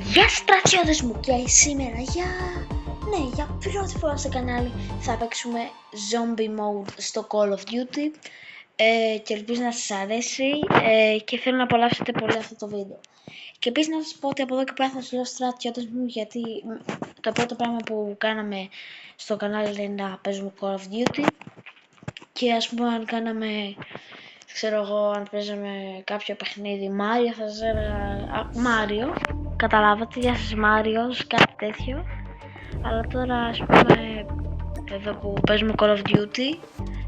Γεια στρατιώτες μου και σήμερα για πρώτη φορά στο κανάλι θα παίξουμε Zombie Mode στο Call of Duty και ελπίζω να σας αρέσει και θέλω να απολαύσετε πολύ αυτό το βίντεο. Και επίσης να σας πω ότι από εδώ και πέρα θα σας λέω στρατιώτες μου, γιατί το πρώτο πράγμα που κάναμε στο κανάλι είναι να παίζουμε Call of Duty και ας πούμε αν κάναμε, ξέρω εγώ, αν παίζαμε κάποιο παιχνίδι Μάριο, θα σας έλεγα Μάριο, καταλάβατε, γεια σας Μάριος, κάτι τέτοιο. Αλλά τώρα ας πούμε εδώ που παίζουμε Call of Duty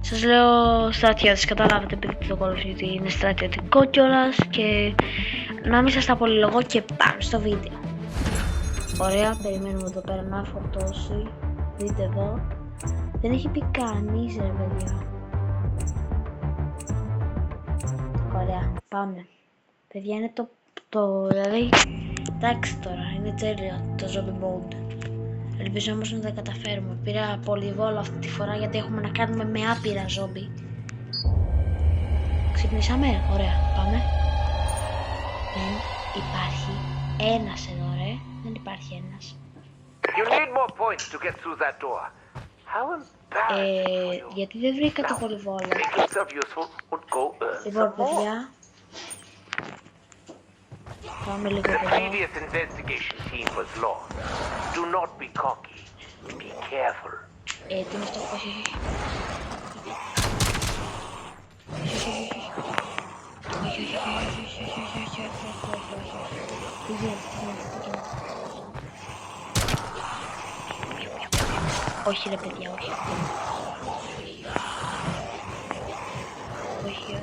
σας λέω στρατιώτες, καταλάβατε, επειδή το Call of Duty είναι στρατιωτικό κιόλας. Και να μην σας τα πολυλογώ και πάμε στο βίντεο. Ωραία, περιμένουμε εδώ πέρα να φορτώσει. Δείτε εδώ, δεν έχει πει κανείς ρε παιδιά. Ωραία, πάμε. Παιδιά, είναι δηλαδή, εντάξει τώρα, είναι τέλειο το zombie mode. Ελπίζω όμως να τα καταφέρουμε. Πήρα πολυβόλο αυτή τη φορά γιατί έχουμε να κάνουμε με άπειρα ζόμπι. Ξυπνήσαμε, ωραία, πάμε. Δεν υπάρχει ένας εδώ ρε, δεν υπάρχει ένας. Γιατί δεν βρήκα το πολυβόλο. Λοιπόν παιδιά, πάμε λίγο εδώ. Τι είναι αυτό, όχι. Όχι ρε παιδιά, όχι. Όχι.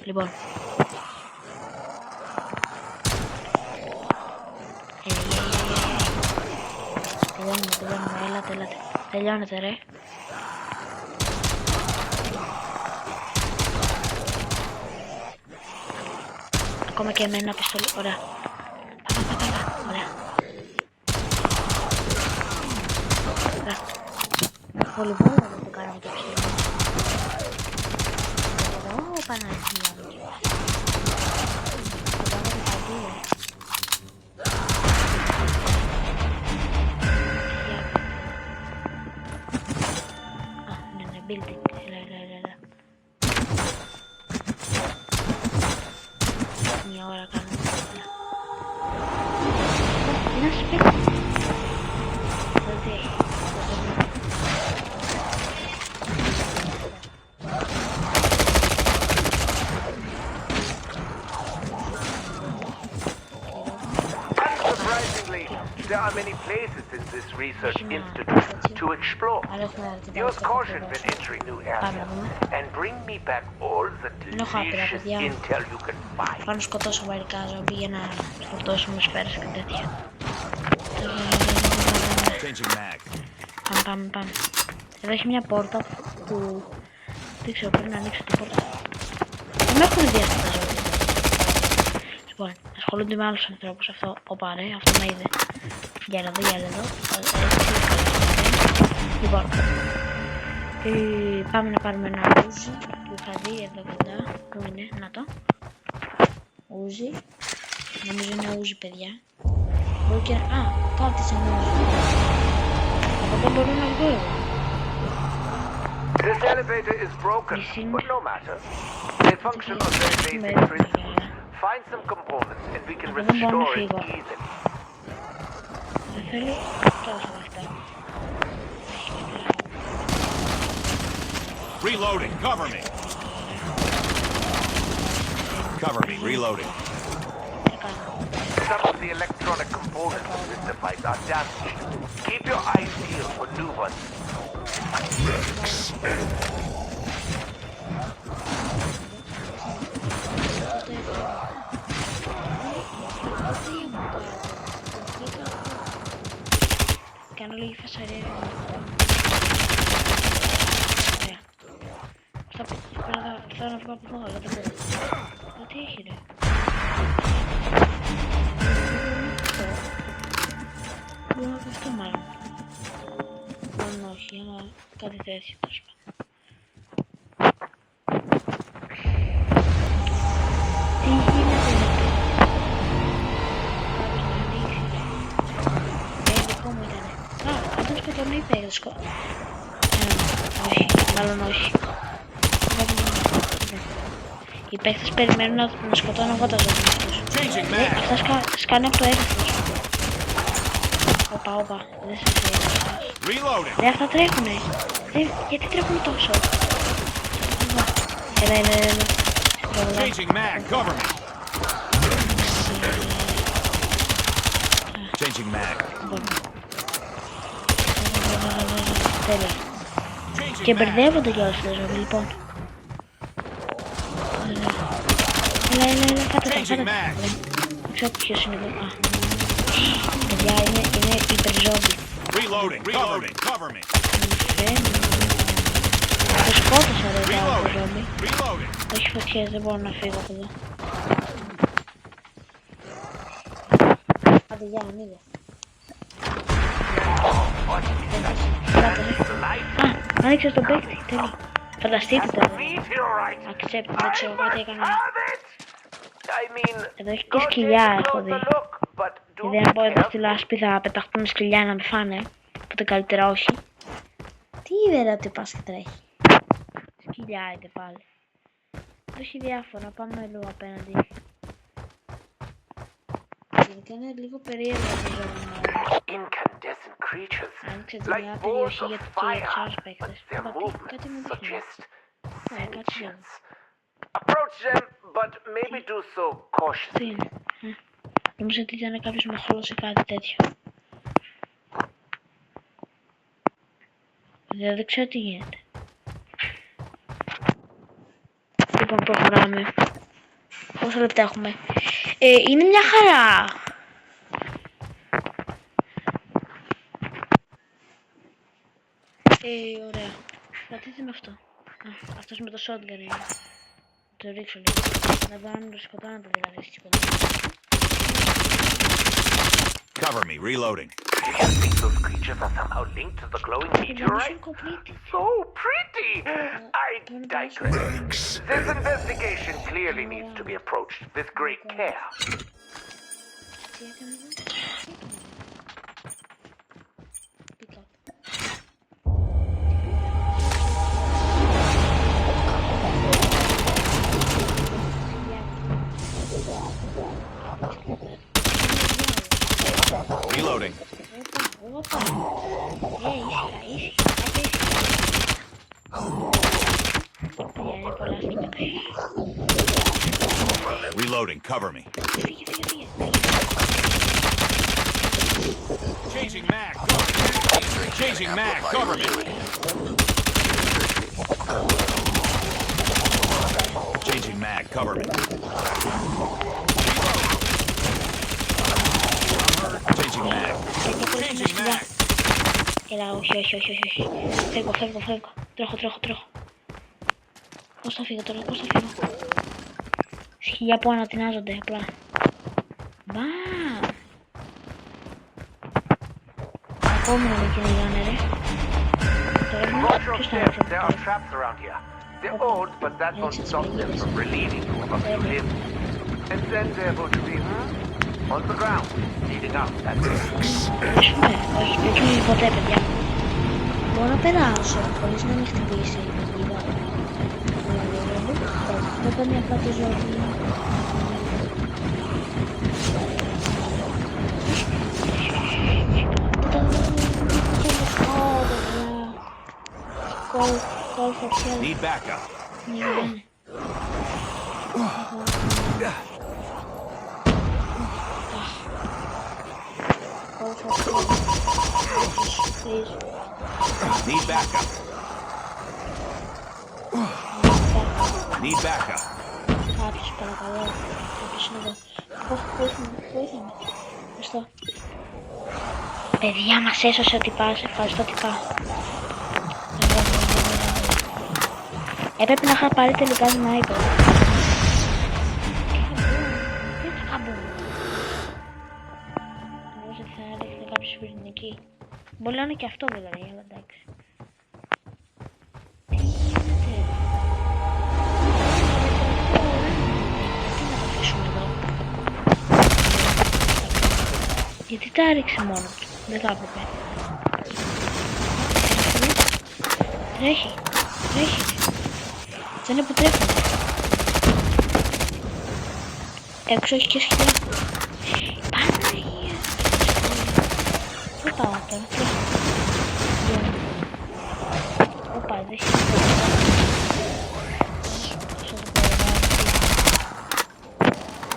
Λοιπόν. Τελειώνουμε, έλατε. Τελειώνετε ρε. Ακόμα και εμένα πιστόλι, ωραία. Πάμε, ωραία. Πολύ βόλα δεν το κάναμε το ψήμα. Ω, Παναγία μου. Το κάναμε παντού. Building, έλα. Μια ώρα κάνουμε. Να σου πει. There are many places in this research institute to explore. Use caution when entering new areas and bring me back all the delicious intel you can find. Πάνω σκοτώσω μερικά ζόμπι για να φορτώσουμε σφαίρες και τέτοια. Πάμε. Εδώ έχει μια πόρτα που δεν ξέρω, πρέπει να ανοίξω την πόρτα. Δεν με έχουν δει αυτά τα ζόμπι. Λοιπόν, ασχολούνται με άλλους ανθρώπους. Αυτό, όπα ρε, αυτό με είδε. Για εδώ. Λοιπόν, πάμε να πάρουμε ένα ούζι που είχα δει εδώ κοντά. Πού είναι, να το. Ούζι. Νομίζω είναι ούζι παιδιά. Μπορεί και κάτι σαν ούζι. Από εδώ μπορώ να βγω εγώ. This elevator is broken, but no matter. They function on very basic principles. Find some components and we can restore it easily. Δεν θέλει τόσο αυτά. Reloading, cover me. Cover me, reloading. Some of the electronic components of this device are damaged. Keep your eyes peeled for new ones. Κάνω λίγη φασαρία. Ωραία. Θέλω να βγω από εδώ, αλλά δεν μπορώ. Τι έχει ρε. Μπορώ να αυτό μάλλον. Μάλλον όχι, αλλά κάτι τέτοιο. Έχετε όχι, μάλλον όχι. Οι παίκτες περιμένουν να σκοτώνω εγώ τα ζώδια τους. Αυτά σκάνε από το έδαφος. Όπα, δεν σας λέω. Ρε, αυτά τρέχουνε. Γιατί τρέχουν τόσο? Έλα. Changing mag, cover me. Changing mag. Τέλεια. Και μπερδεύονται κιόλας τα ζώδια, λοιπόν. Έλα, φάτε τα. Δεν ξέρω ποιος είναι εδώ. Παιδιά, είναι υπερζόμπι. Reloading, cover me. Το σκότωσα ρε το ζόμπι. Έχει φωτιές, δεν μπορώ να φύγω από εδώ. Άντε, γεια, ανοίγω. Άνοιξες τον παίκτη, τέλει. Φανταστείτε τώρα. Accept, δεν ξέρω κάτι έκανα. Εδώ έχει και σκυλιά, έχω δει. Γιατί αν πω εδώ στη λάσπη θα πεταχτούν σκυλιά να με φάνε. Οπότε καλύτερα όχι. Τι είδε ρε ότι πας και τρέχει. Σκυλιά είναι πάλι. Εδώ έχει διάφορα, πάμε λίγο απέναντι. Γενικά είναι λίγο περίεργο το ζώδιο. Άνοιξε τη μια περιοχή για τους άλλους παίκτες. Κάτι μου δείχνει. Κάτι ζώδιο. Approach them, but maybe do so cautiously. Τι είναι? Νομίζω ότι ήταν κάποιος μαχλός ή κάτι τέτοιο. Δεν ξέρω τι γίνεται. Λοιπόν, προχωράμε. Πόσα λεπτά έχουμε? Είναι μια χαρά. Ωραία. Πατήστε με αυτό. Αυτός με το shotgun είναι. Το ρίξω λίγο. Να δω αν το σκοτώνατε δηλαδή τίποτα. Cover me, reloading. Do you think those creatures are somehow linked to the glowing meteorite? So pretty! I digress. This investigation clearly needs to be approached with great care. Reloading. Reloading, cover me. Changing mag, cover me. Changing mag, cover me. Changing mag, cover me. Changing mag. Changing mag. Έλα, όχι. Φεύγω. Τρέχω. Πώς θα φύγω τώρα, Σκυλιά που ανατινάζονται απλά. Μπαμ! Ακόμη να μην κυνηγάνε ρε. Ποιος θα έρθει There are traps around here. They're old, but that won't stop them from relieving you of a few limbs. And then they're going to be, on the ground, leading up that way. Όχι, δεν κλείνει ποτέ παιδιά. Μπορώ να περάσω χωρίς να με χτυπήσει η παγίδα. Δεν παίρνει απλά τη ζωή. Need backup. Need backup. Need backup. Κάποιος παρακαλώ. Κάποιος είναι εδώ. Βοήθαμε. Ευχαριστώ. Παιδιά μας έσωσε ο τυπάς. Ευχαριστώ τυπά. Έπρεπε να είχα πάρει τελικά sniper. Τι καμπού. Νομίζω ότι θα έρχεται κάποιος πυρηνική. Μπορεί να είναι και αυτό δηλαδή, αλλά εντάξει. Τι γίνεται. Τι να το αφήσουμε εδώ. Γιατί τα έριξε μόνο του. Δεν θα έπρεπε. Τρέχει. Δεν είναι που τρέχουν. Έξω έχει και σκυλιά. Παναγία. Πού πάω τώρα. Οπα, δεν έχει.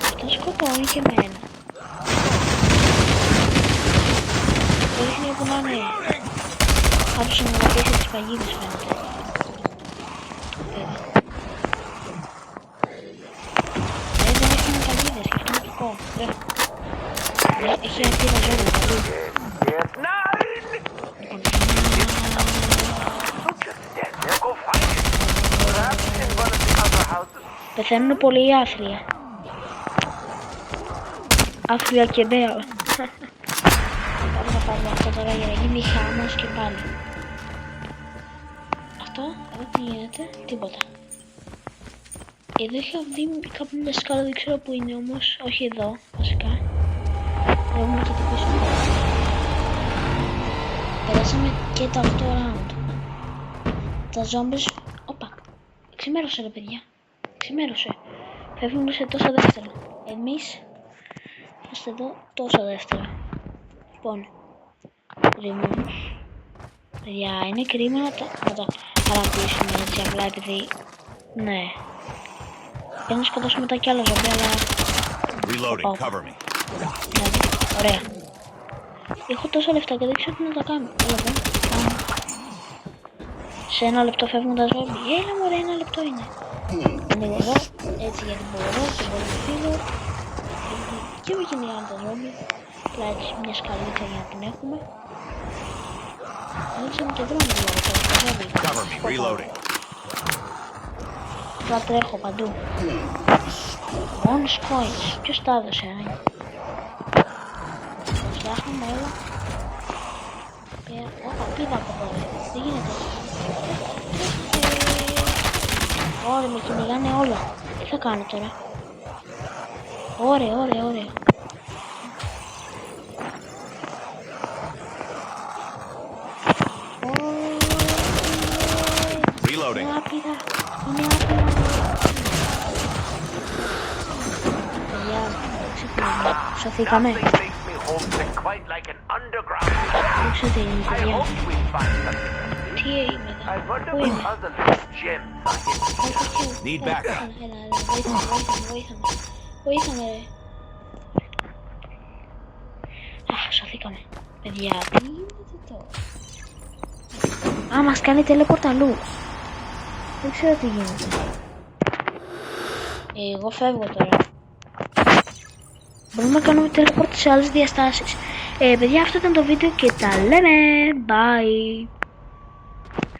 Αυτό σκοτώνει και εμένα. Το δείχνει όπου να είναι. Άρχισε να πέσει τις παγίδες φαίνεται. Δεν έχει παγίδες και αυτό είναι κακό. Έχει ακτίβα ζώδια παντού. Πεθαίνουν πολύ οι άθλια. Άθλια και μπέο. Πάμε να πάρουμε αυτό τώρα για να γίνει χάμος και πάλι. Αυτό, εδώ τι γίνεται, τίποτα. Εδώ είχα δει κάπου μια σκάλα, δεν ξέρω που είναι όμως, όχι εδώ, βασικά. Έχουμε και το πίσω. Περάσαμε και τα 8 round. Τα zombies, όπα, ξημέρωσε ρε παιδιά, ξημέρωσε. Φεύγουμε σε τόσα δεύτερα. Εμείς είμαστε εδώ τόσα δεύτερα. Λοιπόν, ρημμούς. Παιδιά, είναι κρίμα να τα παρατήσουμε έτσι απλά επειδή... Ναι. Για να σκοτώσουμε μετά κι άλλα ζομπί, αλλά... Reloading, cover me. Ναι, ωραία. Έχω τόσα λεφτά και δεν ξέρω τι να τα κάνω. Έλα εδώ, πάμε. Σε 1 λεπτό φεύγουν τα ζόμπι. Έλα μωρέ, 1 λεπτό είναι. Ανοίγω εδώ, έτσι γιατί μπορώ και μπορώ να φύγω. Και όχι είναι άλλο τα ζόμπι. Απλά έτσι μια σκαλίτσα για να την έχουμε. Ανοίξαμε και δρόμο δηλαδή τα ζόμπι. Cover me, reloading. Απλά τρέχω παντού. Bonus coins. Ποιος τα έδωσε, Τα φτιάχνουμε όλα. Όπα, πήγα από εδώ. Τι γίνεται. Ωραία, με κυνηγάνε όλα. Τι θα κάνω τώρα. Ωραία. Reloading. Είναι άπειρα. Σωθήκαμε. Δεν ξέρω τι είναι, παιδιά. Τι είμαι εδώ. Πού είμαι. Need backup. Βοήθαμε ρε. Αχ, σωθήκαμε. Παιδιά, τι γίνεται τώρα. Α, μας κάνει teleport αλλού. Δεν ξέρω τι γίνεται. Εγώ φεύγω τώρα. Μπορούμε να κάνουμε teleport σε άλλες διαστάσεις. Παιδιά, αυτό ήταν το βίντεο και τα λέμε. Bye.